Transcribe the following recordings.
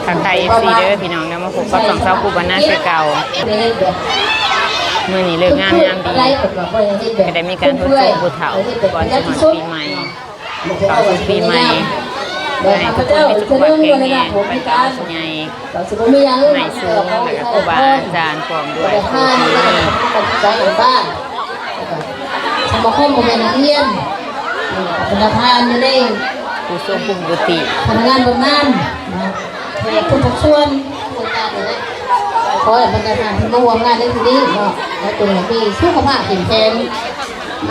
ทางไทยFCเด้อพี่น้องเด้อมาพบกับสองสาวคู่บ้านนาคือเก่ามื้อนี้เลิกงามยามดีก็ได้มีการทดสอบผู้เฒ่าก่อนจะฮอดปีใหม่เข้าสู่ปีใหม่ให้ทุกคนมีสุขภาพแข็งแรงไปตามใหญ่ให้สูงแล้วก็ครูบาอาจารย์พร้อมด้วยผู้ที่มีสมคมโมเมนต์เรียนธนาคารไม่ได้ผู้ทรงภูมิบุตรทำงานบำนาญทุกส่วนขอให้บรรดาท่านที่มาร่วมงานในที่นี้เนาะและตัวที่สุขภาพแข็งแรง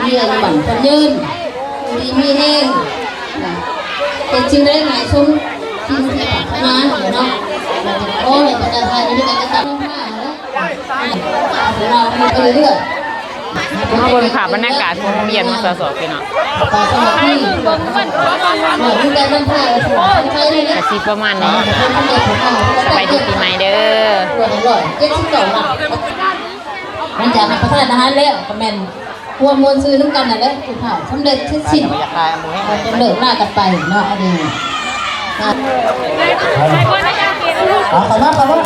มีเงินบั่นคนยืนมีแห้งเป็นจริงได้หลายซุ้มที่มาเนาะโอ้ยบรรดาท่านที่ได้กันตั้งมากแล้วเราไปเรื่อยมาบนขาบรรยากาศของเรียนมาสอบพี่น้องอาชีพประมาณนี้สบายดีปีใหม่เด้อมันจะมาพัฒนาอาหารแล้วคอมเมนต์รวมมวลซื้อทั้งกันนั่นแหละคุณข่าวสำเร็จที่สิ้นจะเลิกล่ากันไปเนาะอันนี้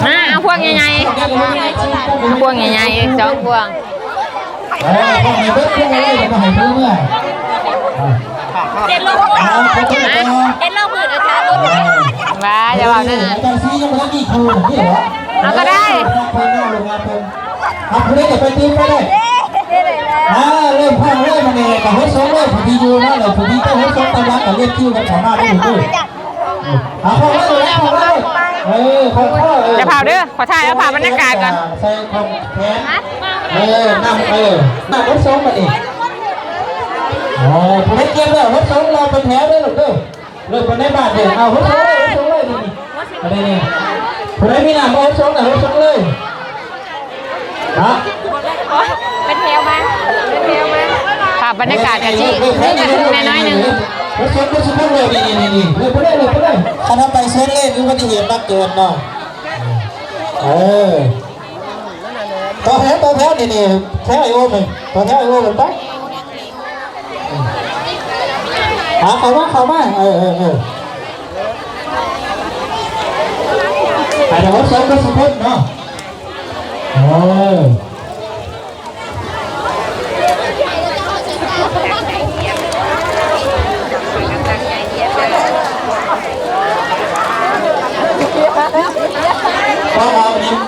มาเอาพวงใหญ่ๆพวงใหญ่ๆจ้องพวงเจ็ดโลอาจารย์มาจะบอกนั่นเอาก็ได้เอาคนนี้จะไปตีไปเลยเริ่มพังเริ่มมาเนี่ยกับหัวโซ่เลยพอดีอยู่นะเลยพอดีเจ้าหัวโซ่ตำรากับเรียกคิวกันสามารถได้หมดเลยเอาพังเลยพังเลยพังเลยจะเผาเด้อขอถ่ายแล้วผ่าบรรยากาศก่อนใส่ของแขนนั่งนั่งหัวโซ่มาดิผมไม่เกี่ยวเลยหัวโซ่เราเป็นแถวได้หรอกเด้อเลยเป็นในบ้านเด็กเอาหัวโซ่เลยนี่อะไรนี่ผมไม่มีหน้าหัวโซ่แต่หัวโซ่เลยเป็นเทวมาภาพบรรยากาศกันจีนี่กันแม่น้อยหนึ่งรถรถเลยนี่เลยไปเลยถ้าไปเส้นเล่นอุบัติเหตุมากเกินเนาะต่อแถวนี่แถวไอโอมันต่อแถวไอโอมันไปเข้ามาแต่เดี๋ยวรถก็สุดพ้นเนาะ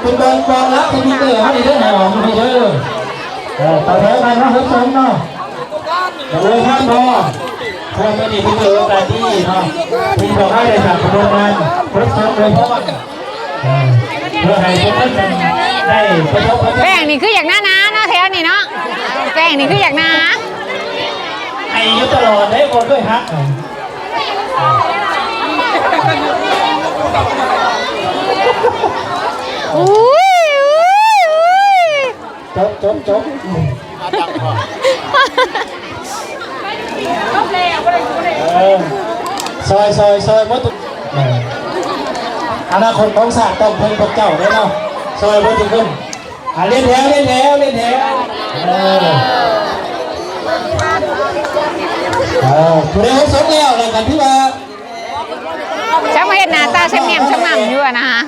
เป็นบอลรักที่มีเกลือให้ได้หอมมีเยอะต่อแถวไปนะรถสมเนาะเลยท่านบอถ้าไม่ดีที่เกลือแต่ที่เนาะที่บอกให้ได้จากโรงงานรถสมเลยเพราะว่าเพื่อให้ทุกท่านได้ประสบผลแป้งนี่คืออยากหน้าเนาะแถวนี่เนาะแป้งนี่คืออยากหน้าไอ้ยุตลอดได้คนด้วยฮักจบซอยมดอนาคตของศาสตร์ต้องเพิ่งพวกเจ้าได้เนาะซอยมดทุกคนเล่นแถวผู้ใดเขาสนแล้วอะไรกันที่ว่าช่างมาเห็นหน้าตาเช่มเงียบช่างหม่ำอยู่นะฮะ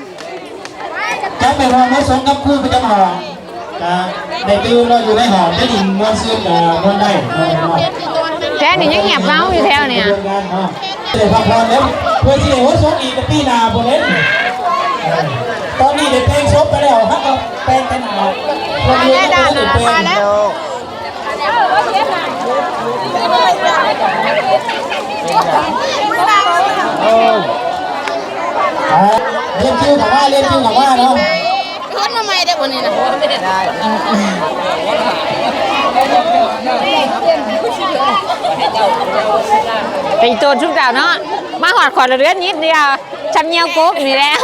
ช่างเป็นห้องไม่สนกับคู่ประจำห้องในติวเราอยู่ในห้องได้ยินมวลเสียงมวลได้แค่นี้ยังเงียบเงาอยู่แถวเนี่ยเดี๋ยวพักผ่อนแล้วเพื่อที่หัวซบอีกปีนาบนเล่นตอนนี้เด็กเพลงซบไปแล้วฮักกับแป้งกันหนามาแล้วด่ามาแล้วเรียนคิวของว่าเนาะรถทำไมได้วันนี้นะได้เป็นตัวชุบเก่าเนาะมาหอดขอดเรือนิดเดียวชำเนียวกบนี่แหละ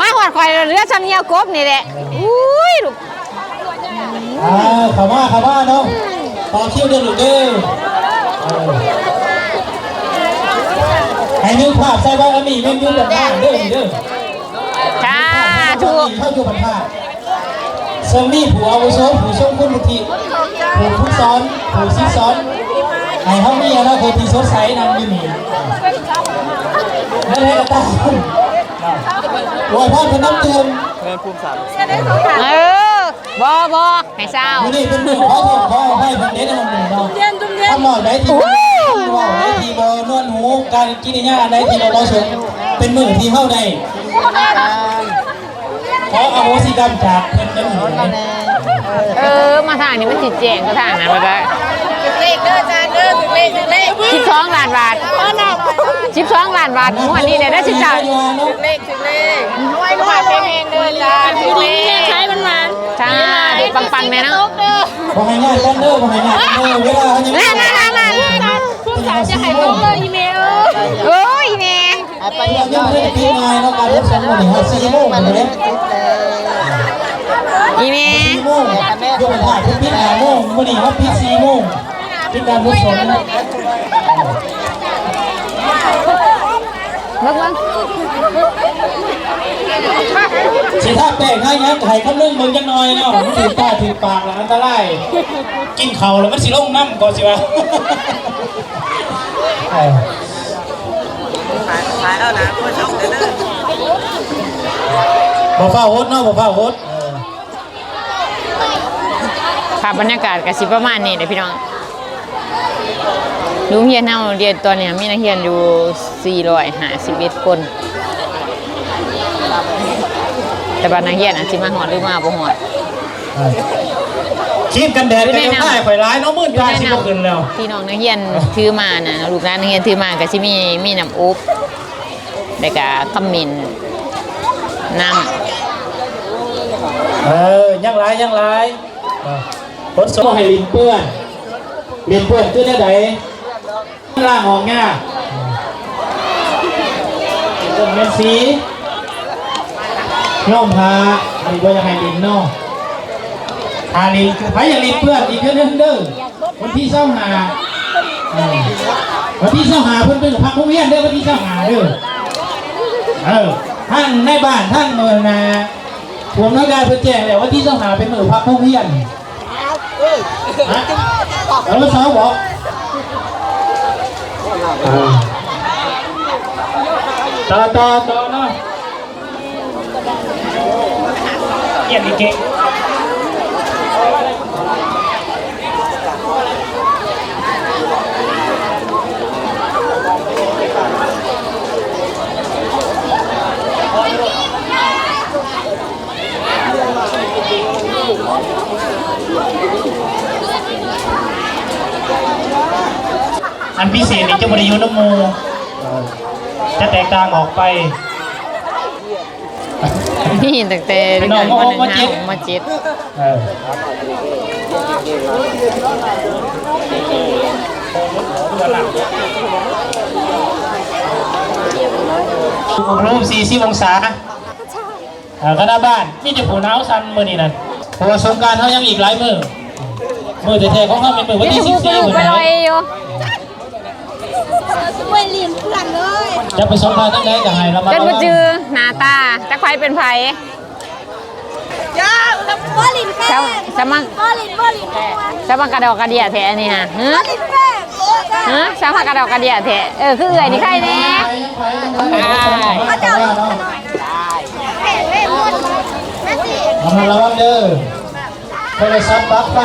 มาหอดขอดเรือชำเนียวกบนี่แหละอุ้ยลูกเขาว่าเนาะต่อคิวเดินหลุดเด้อให้นึกภาพใส่ว่าอันนี้ไม่ยืนแบบนั้นเด้อค่ะถูกเข้าอยู่บรรทัดทรงนี่ผู้อาวุโสผู้ทรงคุณวุฒิผู้ผู้สอนผู้ซิสอนไอ้เขามีอะไรคนที่สดใสนำอยู่นี่นั่นแหละก็ตาม โอ้ยพ่อเป็นน้ำเตือน เออบอให้เศร้า นี่เป็นมือพ่อพ่อให้เป็นเด็ดในมันเนาะทำหน่อยได้ทีว่าได้ทีบอนวดหูการกินเนี่ยได้ทีบอสมเป็นมือที่เข้าได้เพราะเอาโมสีดำจากเป็นเป็นหัว มาทางนี้มันจิตแจงก็ทางนั้นแล้วก็ เลขเด้อจานเด้อเลข12 ล้านบาท12 ล้านบาทงวดนี้ได้19 เลขน้อยมาเพลงเด้อจานเลขใช้มันมา ใช่ปังๆเนี่ยเนาะ พอให้ง่ายกันเด้อพอให้ง่ายกันเด้อเวลาเขายัง นั่น ผู้สาวจะให้ลงเลยอีเมล โอ้ยแม่ ยังไม่ได้พิมพ์งานแล้วการรับสมัครเนี่ย4 โมงเลย อีแม่ 4 โมงยกถ่ายพิมพ์5 โมงวันนี้เขาพิมพ์4 โมงพิมพ์การรับสมัคร เบิ่ง สีท่าแป้งให้งั้นไข่ข้าวนึ่งมึงจังหน่อยเนาะมันถือตาถือปากแล้วอันตรายกินเข่าแล้วมันสิลงน้ำก่อนสิวะขายแล้วนะเพื่อช่องเด้อบ่ฟ้าโฮดเนาะบ่ฟ้าโฮด ภาพบรรยากาศก็สิประมาณนี้เด้อพี่น้องโรงเรียนเฮาเรียนตอนนี้มีนักเรียนอยู่451 คนแต่บ้านนักเรียนอาจสิมาฮอดหรือมาบ่ฮอด ครีมกันแดดกันยังได้ข่อยร้ายเนาะมื่นตาสิบ่ขึ้นแล้ว พี่น้องนักเรียนถือมานะลูกหลานนักเรียนถือมาก็สิมีน้ำอบแล้วก็ขมิ้นน้ำ ยังไรรถส่งให้ลินเปื้อนขึ้นได้ไหนล่างออกง่าเป็นสีย่อมพาอันนี้ก็ยังให้ลินเนาะลินพายอย่าลินเปื้อนอีกเรื่องเด้อวันที่เศร้าหาวันที่เศร้าหาเพิ่นเป็นพักผู้เวียนเด้อวันที่เศร้าหาเด้อทั้งในบ้านทั้งเมืองนาผมนักการเพื่อแจ้งเลยว่าที่ต้องหาเป็นมือพักท่องเที่ยวแล้วสาวบอกต่อเนาะเกี่ยนอีกเก่งอันพิเศษนี่จะบริยุทธ์น้ำมูจะแตกต่างออกไป นี่ตั้งแต่เด็กๆมา1 5 มา7รูป40 องศาคณะบ้านนี่จะผูหนาวสั่นมือนี่นั่นเพราะว่าสงการเขายังอีกหลายมือแท้ๆของเขาเป็นมือวันที่14เหมือนกันไม่ลินเพื่อนเลย จะไปสงการตั้งแต่กับไห้เรามา จนบ่จือหน้าตาจักไผเป็นไผ ย่าบ่ลินแป้ง สมัคร บ่ลินสมัครกระดอกกระเดียแท้นี่ฮะฮะ บ่ลินแป้ง สมัครกระดอกกระเดียแท้คือเอื้อยนี่ใครแน่ เขาจะเฮ้ยหมดแม่สิ ระวังเด้อโทรศัพท์ปลั๊กไฟ